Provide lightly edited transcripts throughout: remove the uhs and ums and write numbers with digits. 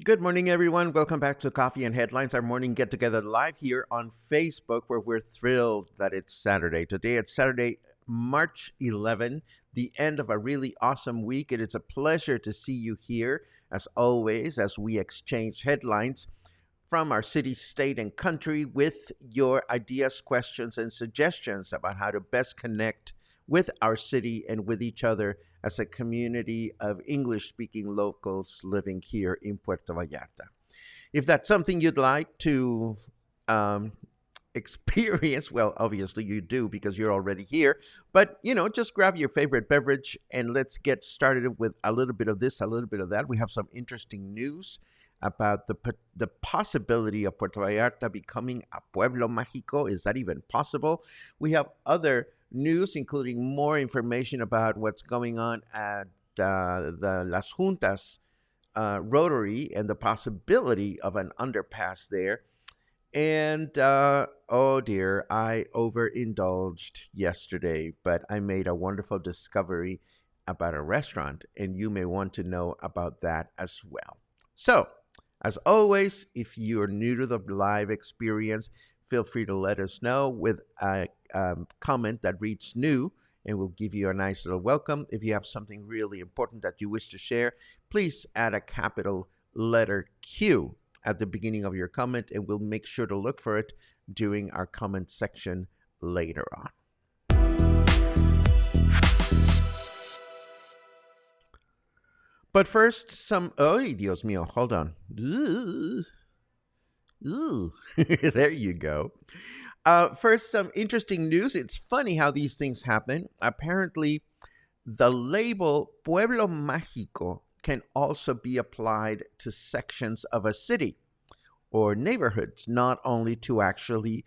Good morning, everyone. Welcome back to Coffee and Headlines, our morning get together live here on Facebook, where we're thrilled that it's Saturday. Today, it's Saturday, March 11, the end of a really awesome week. It is a pleasure to see you here, as always, as we exchange headlines from our city, state, and country with your ideas, questions, and suggestions about how to best connect with our city and with each other as a community of English speaking locals living here in Puerto Vallarta. If that's something you'd like to um, experience, well, obviously you do because you're already here, but just grab your favorite beverage and let's get started with a little bit of this, a little bit of that. We have some interesting news about the possibility of Puerto Vallarta becoming a pueblo mágico. Is that even possible? We have other news, including more information about what's going on at the Las Juntas Rotary and the possibility of an underpass there. And oh dear, I overindulged yesterday, but I made a wonderful discovery about a restaurant, and you may want to know about that as well. So, as always, if you're new to the live experience, feel free to let us know with a comment that reads new, and we'll give you a nice little welcome. If you have something really important that you wish to share, please add a capital letter Q at the beginning of your comment, and we'll make sure to look for it during our comment section later on. But first, oh, Dios mío, hold on. Ooh. There you go. First, some interesting news. It's funny how these things happen. Apparently, the label Pueblo Mágico can also be applied to sections of a city or neighborhoods, not only to actually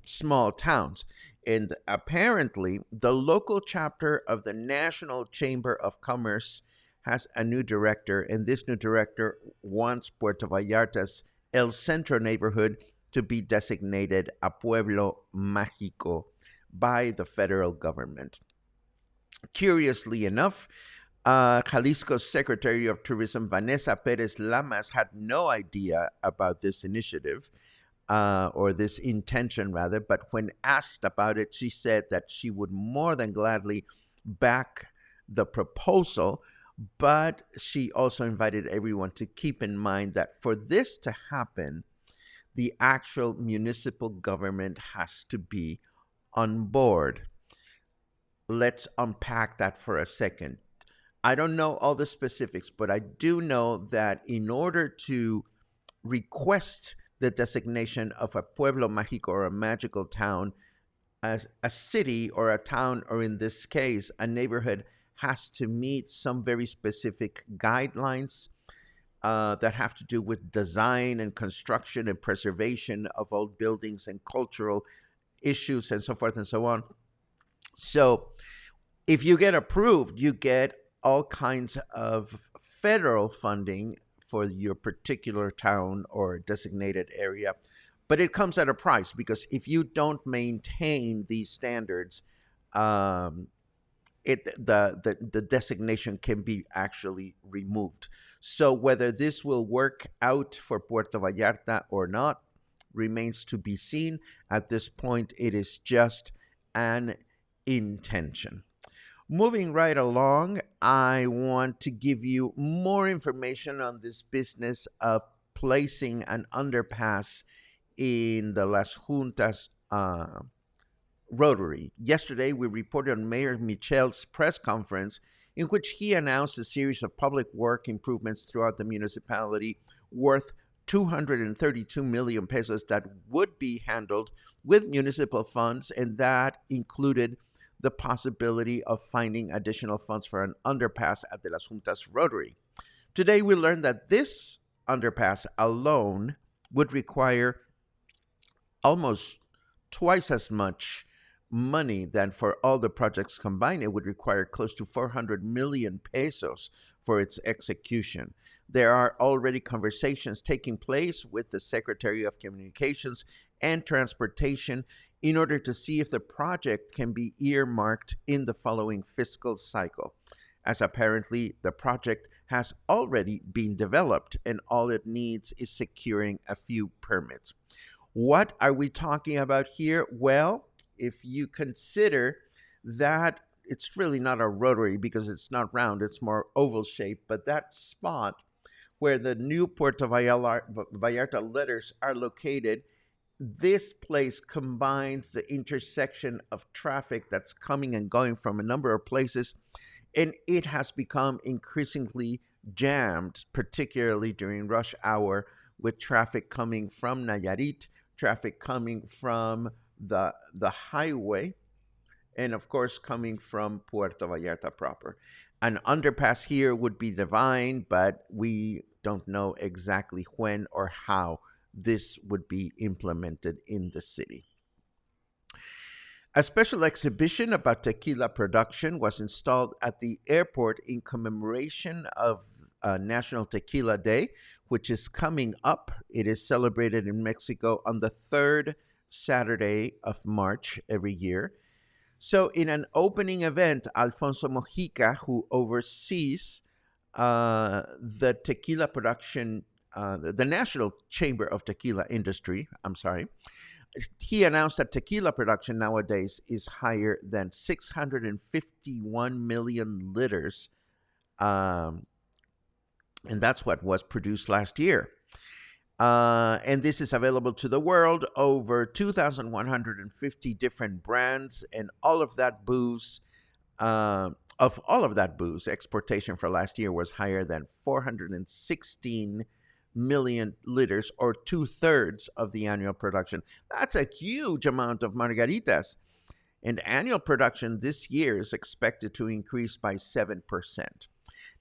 small towns. And apparently, the local chapter of the National Chamber of Commerce has a new director, and this new director wants Puerto Vallarta's El Centro neighborhood to be designated a Pueblo Mágico by the federal government. Curiously enough, Jalisco's Secretary of Tourism, Vanessa Perez Lamas, had no idea about this initiative, or this intention rather, but when asked about it, she said that she would more than gladly back the proposal, but she also invited everyone to keep in mind that for this to happen, the actual municipal government has to be on board. Let's unpack that for a second. I don't know all the specifics, but I do know that in order to request the designation of a pueblo mágico or a magical town, as a city or a town, or in this case, a neighborhood, has to meet some very specific guidelines that have to do with design and construction and preservation of old buildings and cultural issues and so forth and so on. So if you get approved, you get all kinds of federal funding for your particular town or designated area. But it comes at a price because if you don't maintain these standards, um, the designation can be actually removed. So whether this will work out for Puerto Vallarta or not remains to be seen. At this point, it is just an intention. Moving right along, I want to give you more information on this business of placing an underpass in the Las Juntas Rotary. Yesterday, we reported on Mayor Michel's press conference in which he announced a series of public work improvements throughout the municipality worth 232 million pesos that would be handled with municipal funds, and that included the possibility of finding additional funds for an underpass at the Las Juntas Rotary. Today, we learned that this underpass alone would require almost twice as much money than for all the projects combined. It would require close to 400 million pesos for its execution. There are already conversations taking place with the Secretary of Communications and Transportation in order to see if the project can be earmarked in the following fiscal cycle, as apparently the project has already been developed and all it needs is securing a few permits. What are we talking about here? Well, if you consider that it's really not a rotary because it's not round, it's more oval shaped, but that spot where the new Puerto Vallarta letters are located, this place combines the intersection of traffic that's coming and going from a number of places, and it has become increasingly jammed, particularly during rush hour, with traffic coming from Nayarit, traffic coming from the highway, and of course coming from Puerto Vallarta proper. An underpass here would be divine, but we don't know exactly when or how this would be implemented in the city. A special exhibition about tequila production was installed at the airport in commemoration of National Tequila Day, which is coming up. It is celebrated in Mexico on the third Saturday of March every year. So, in an opening event, Alfonso Mojica, who oversees the tequila production, the National Chamber of Tequila Industry, I'm sorry, he announced that tequila production nowadays is higher than 651 million liters, um, and that's what was produced last year. And this is available to the world, over 2,150 different brands, and all of that booze, exportation for last year was higher than 416 million liters, or 2/3 of the annual production. That's a huge amount of margaritas. And annual production this year is expected to increase by 7%.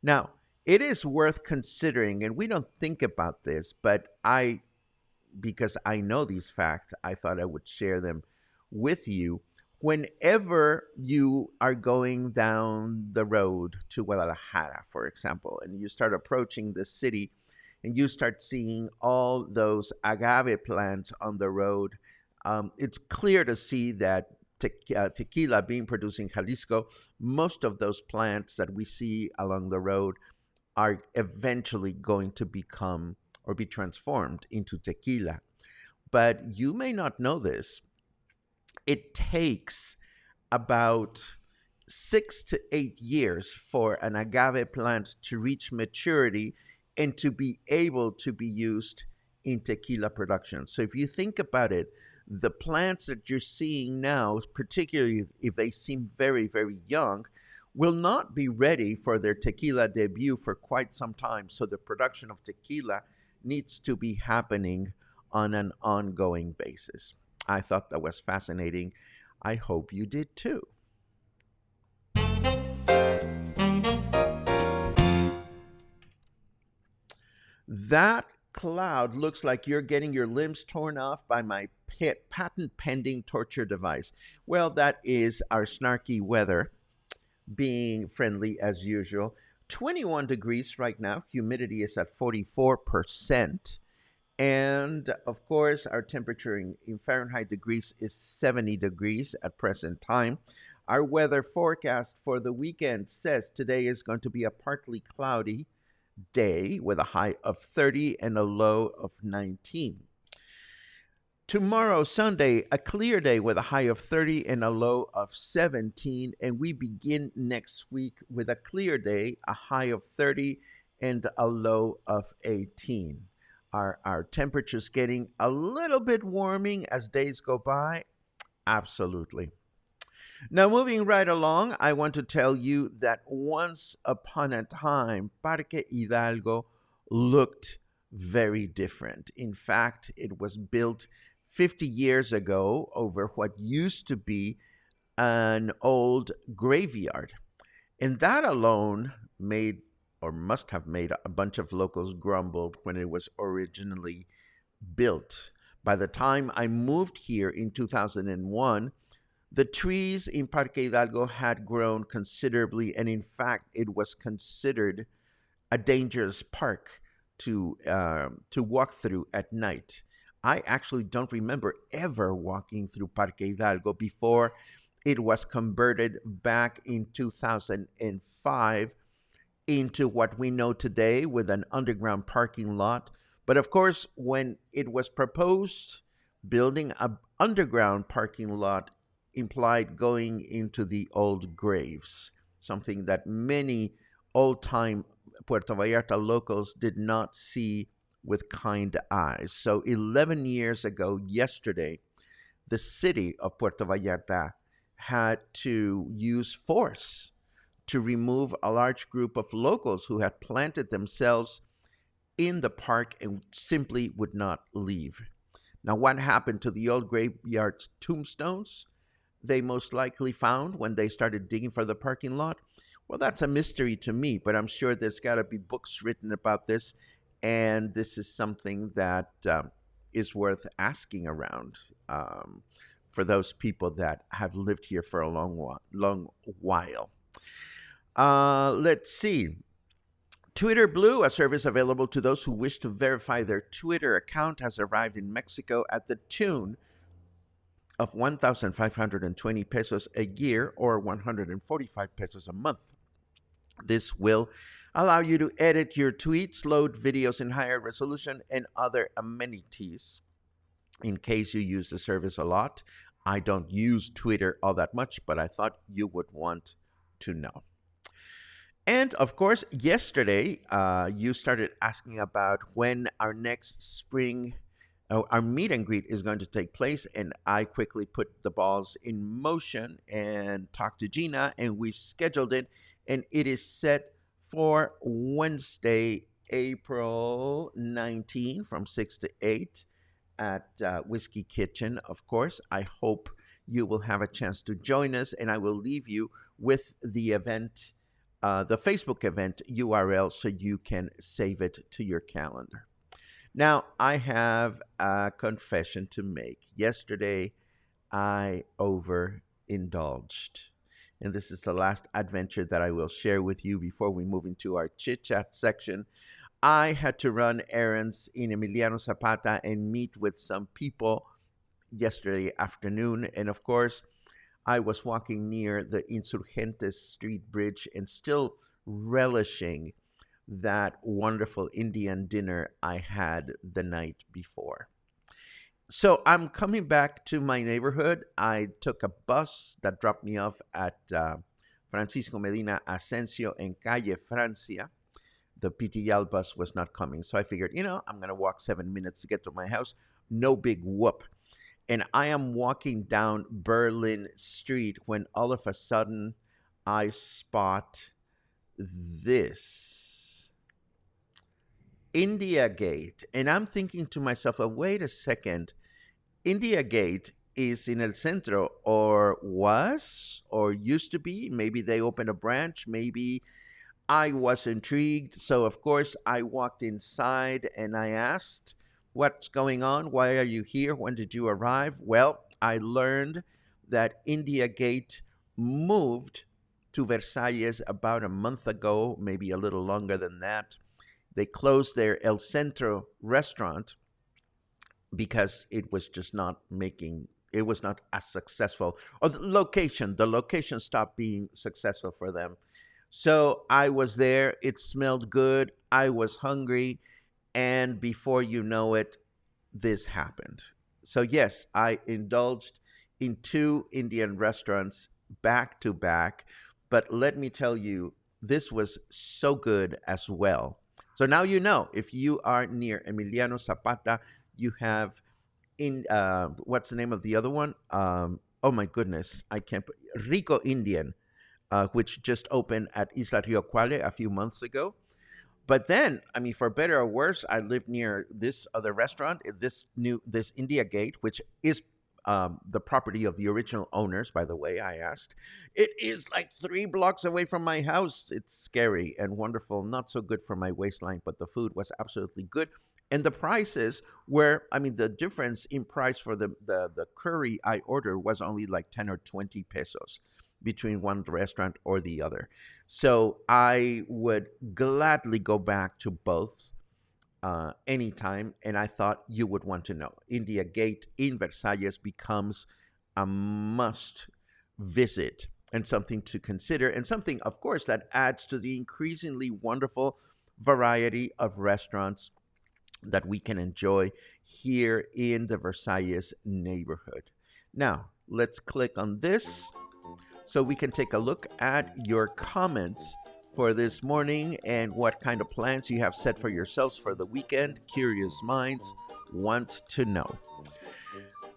Now, it is worth considering, and we don't think about this, but because I know these facts, I thought I would share them with you. Whenever you are going down the road to Guadalajara, for example, and you start approaching the city and you start seeing all those agave plants on the road, it's clear to see that tequila being produced in Jalisco, most of those plants that we see along the road are eventually going to become or be transformed into tequila. But you may not know this. It takes about 6 to 8 years for an agave plant to reach maturity and to be able to be used in tequila production. So if you think about it, the plants that you're seeing now, particularly if they seem very, very young, will not be ready for their tequila debut for quite some time. So the production of tequila needs to be happening on an ongoing basis. I thought that was fascinating. I hope you did too. That cloud looks like you're getting your limbs torn off by my patent pending torture device. Well, that is our snarky weather. being friendly as usual. 21 degrees right now. Humidity is at 44%. And of course, our temperature in Fahrenheit degrees is 70 degrees at present time. Our weather forecast for the weekend says today is going to be a partly cloudy day with a high of 30 and a low of 19. Tomorrow, Sunday, a clear day with a high of 30 and a low of 17. And we begin next week with a clear day, a high of 30 and a low of 18. Our temperatures getting a little bit warming as days go by? Absolutely. Now, moving right along, I want to tell you that once upon a time, Parque Hidalgo looked very different. In fact, it was built 50 years ago over what used to be an old graveyard. And that alone made or must have made a bunch of locals grumble when it was originally built. By the time I moved here in 2001, the trees in Parque Hidalgo had grown considerably, and in fact, it was considered a dangerous park to walk through at night. I actually don't remember ever walking through Parque Hidalgo before it was converted back in 2005 into what we know today with an underground parking lot. But of course, when it was proposed, building an underground parking lot implied going into the old graves, something that many old time Puerto Vallarta locals did not see with kind eyes. So 11 years ago, yesterday, the city of Puerto Vallarta had to use force to remove a large group of locals who had planted themselves in the park and simply would not leave. Now, what happened to the old graveyard's tombstones they most likely found when they started digging for the parking lot? Well, that's a mystery to me, but I'm sure there's got to be books written about this, and this is something that is worth asking around for those people that have lived here for a long while. Let's see. Twitter Blue, a service available to those who wish to verify their Twitter account, has arrived in Mexico at the tune of 1,520 pesos a year or 145 pesos a month. This will allow you to edit your tweets, load videos in higher resolution, and other amenities. In case you use the service a lot, I don't use Twitter all that much, but I thought you would want to know. And of course, yesterday you started asking about when our next spring, our meet and greet is going to take place. And I quickly put the balls in motion and talked to Gina, and we've scheduled it. And it is set for Wednesday, April 19 from 6 to 8 at Whiskey Kitchen, of course. I hope you will have a chance to join us, and I will leave you with the event, the Facebook event URL, so you can save it to your calendar. Now, I have a confession to make. Yesterday, I overindulged. And this is the last adventure that I will share with you before we move into our chit chat section. I had to run errands in Emiliano Zapata and meet with some people yesterday afternoon. And of course, I was walking near the Insurgentes Street Bridge and still relishing that wonderful Indian dinner I had the night before. So I'm coming back to my neighborhood. I took a bus that dropped me off at Francisco Medina Asensio en Calle Francia. The PTL bus was not coming. So I figured, I'm going to walk 7 minutes to get to my house. No big whoop. And I am walking down Berlin Street when all of a sudden I spot this India Gate. And I'm thinking to myself, oh, wait a second. India Gate is in El Centro, or was, or used to be. Maybe they opened a branch. Maybe I was intrigued. So, of course, I walked inside and I asked, what's going on? Why are you here? When did you arrive? Well, I learned that India Gate moved to Versailles about a month ago, maybe a little longer than that. They closed their El Centro restaurant because it was just not making, it was not as successful. Or the location stopped being successful for them. So I was there. It smelled good. I was hungry. And before you know it, this happened. So, yes, I indulged in two Indian restaurants back to back. But let me tell you, this was so good as well. So now you know, if you are near Emiliano Zapata, you have in what's the name of the other one? Oh my goodness, I can't. Rico Indian, which just opened at Isla Rio Cuale a few months ago. But then, I mean, for better or worse, I live near this other restaurant, this India Gate, which is the property of the original owners. By the way, I asked. It is like 3 blocks away from my house. It's scary and wonderful. Not so good for my waistline, but the food was absolutely good. And the prices were, I mean, the difference in price for the curry I ordered was only like 10 or 20 pesos between one restaurant or the other. So I would gladly go back to both anytime. And I thought you would want to know. India Gate in Versailles becomes a must visit and something to consider, and something, of course, that adds to the increasingly wonderful variety of restaurants that we can enjoy here in the Versailles neighborhood. Now, let's click on this so we can take a look at your comments for this morning and what kind of plans you have set for yourselves for the weekend. Curious minds want to know.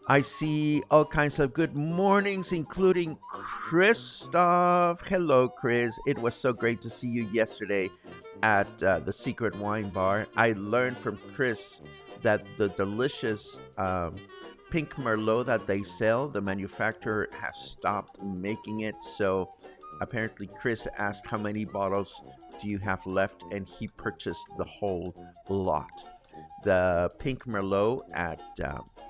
I see all kinds of good mornings, including Christoph. Hello, Chris. It was so great to see you yesterday at the Secret Wine Bar. I learned from Chris that the delicious pink Merlot that they sell, the manufacturer has stopped making it. So apparently, Chris asked how many bottles do you have left, and he purchased the whole lot. The pink Merlot at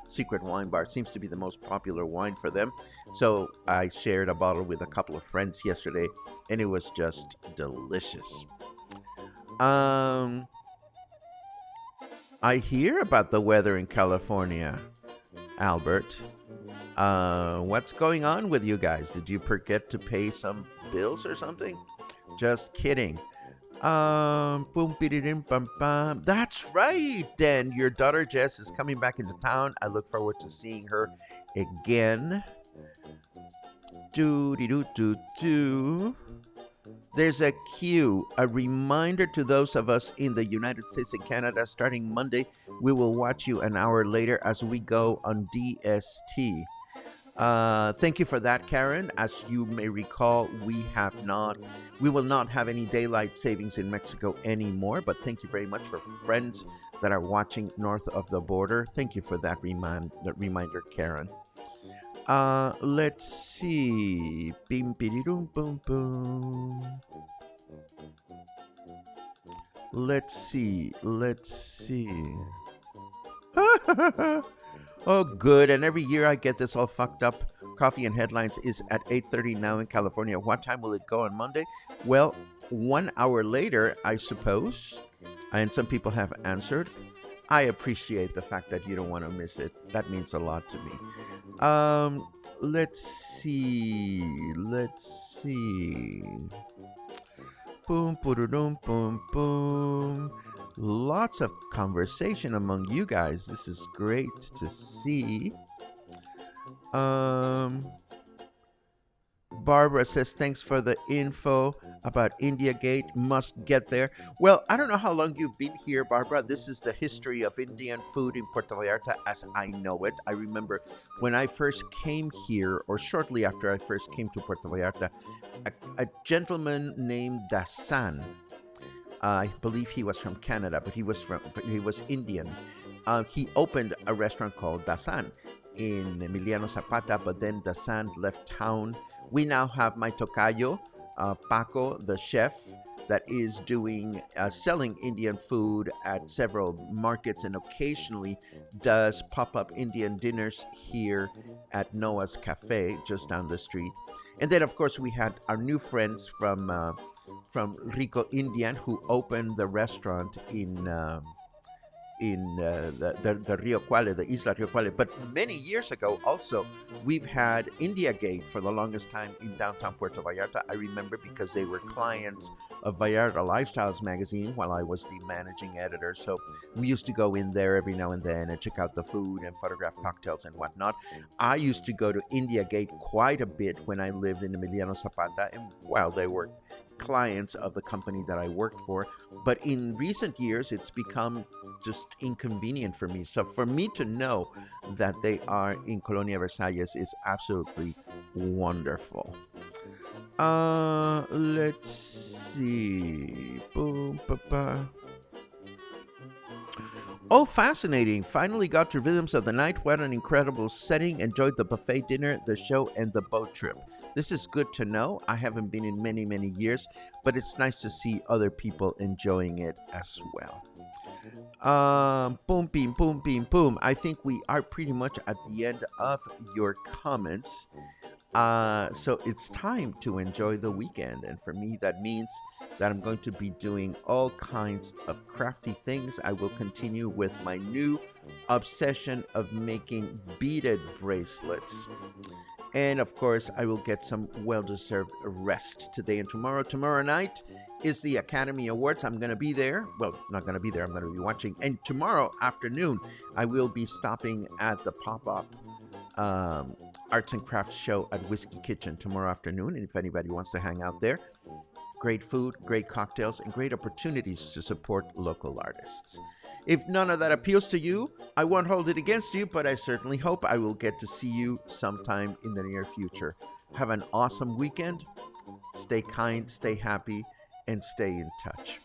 Secret Wine Bar seems to be the most popular wine for them. So I shared a bottle with a couple of friends yesterday, and it was just delicious. I hear about the weather in California, Albert. What's going on with you guys? Did you forget to pay some bills or something? Just kidding. Boom, bidi bum bum. That's right, Dan. Your daughter Jess is coming back into town. I look forward to seeing her again. Do do do do. There's a cue, a reminder to those of us in the United States and Canada. Starting Monday, we will watch you an hour later as we go on DST. Thank you for that, Karen. As you may recall, we will not have any daylight savings in Mexico anymore, but thank you very much for friends that are watching north of the border. Thank you for that reminder, Karen. Let's see. Bim bidi boom boom. Let's see. Oh, good. And every year I get this all fucked up. Coffee and Headlines is at 8:30 now in California. What time will it go on Monday? Well, 1 hour later, I suppose. And some people have answered. I appreciate the fact that you don't want to miss it. That means a lot to me. Let's see. Boom, boom, boom, boom. Lots of conversation among you guys. This is great to see. Barbara says, thanks for the info about India Gate. Must get there. Well, I don't know how long you've been here, Barbara. This is the history of Indian food in Puerto Vallarta as I know it. I remember when I first came here, or shortly after I first came to Puerto Vallarta, a gentleman named Dasan, I believe he was from Canada, but he was Indian. He opened a restaurant called Dasan in Emiliano Zapata, but then Dasan left town. We now have my tocayo, Paco, the chef, that is doing selling Indian food at several markets, and occasionally does pop-up Indian dinners here at Noah's Cafe just down the street. And then, of course, we had our new friends from Rico Indian who opened the restaurant in the Rio Cuale, the Isla Rio Cuale. But many years ago, also, we've had India Gate for the longest time in downtown Puerto Vallarta. I remember because they were clients of Vallarta Lifestyles magazine while I was the managing editor. So we used to go in there every now and then and check out the food and photograph cocktails and whatnot. I used to go to India Gate quite a bit when I lived in Emiliano Zapata, and while they were clients of the company that I worked for. But in recent years, it's become just inconvenient for me. So for me to know that they are in Colonia Versalles is absolutely wonderful. Let's see. Boom, ba, ba. Oh, fascinating. Finally got to rhythms of the night. What an incredible setting. Enjoyed the buffet dinner, the show, and the boat trip. This is good to know. I haven't been in many, many years, but it's nice to see other people enjoying it as well. Boom, beam, boom, beam, boom. I think we are pretty much at the end of your comments. So it's time to enjoy the weekend. And for me, that means that I'm going to be doing all kinds of crafty things. I will continue with my new obsession of making beaded bracelets. And of course, I will get some well deserved rest today and tomorrow. Tomorrow night is the Academy Awards. I'm going to be there. Well, not going to be there. I'm going to be watching. And tomorrow afternoon, I will be stopping at the pop up arts and crafts show at Whiskey Kitchen tomorrow afternoon. And if anybody wants to hang out there, great food, great cocktails, and great opportunities to support local artists. If none of that appeals to you, I won't hold it against you, but I certainly hope I will get to see you sometime in the near future. Have an awesome weekend. Stay kind, stay happy, and stay in touch.